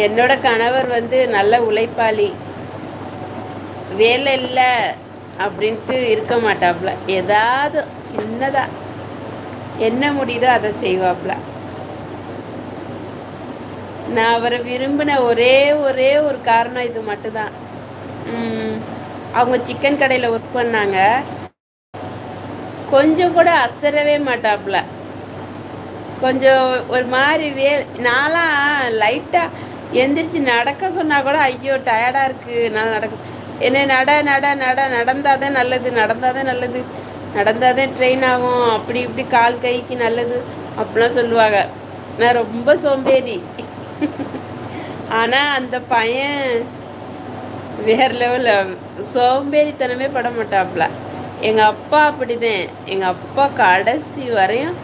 என்னோட கணவர் வந்து நல்ல உழைப்பாளி. வேலை இல்லை அப்படின்ட்டு இருக்க மாட்டாப்புல. ஏதாவது சின்னதா என்ன முடியுதோ அதை செய்வாப்புல. நான் அவரை விரும்பின ஒரே ஒரே ஒரு காரணம் இது மட்டும்தான். அவங்க சிக்கன் கடையில் ஒர்க் பண்ணாங்க. கொஞ்சம் கூட அசரவே மாட்டாப்புல. கொஞ்சம் ஒரு மாதிரி நான்லாம் லைட்டாக எந்திரிச்சு நடக்க சொன்னால் கூட ஐயோ டயர்டாக இருக்குது நான் நடக்க என்ன நடந்தாதான் நல்லது, நடந்தாதான் ட்ரெயின் ஆகும், அப்படி இப்படி கால் கைக்கு நல்லது அப்படிலாம் சொல்லுவாங்க. நான் ரொம்ப சோம்பேறி. ஆனால் அந்த பையன் வேற லெவலில் சோம்பேறித்தனமே பட மாட்டாப்புல. எங்கள் அப்பா அப்படிதான். எங்கள் அப்பா கடைசி வரையும்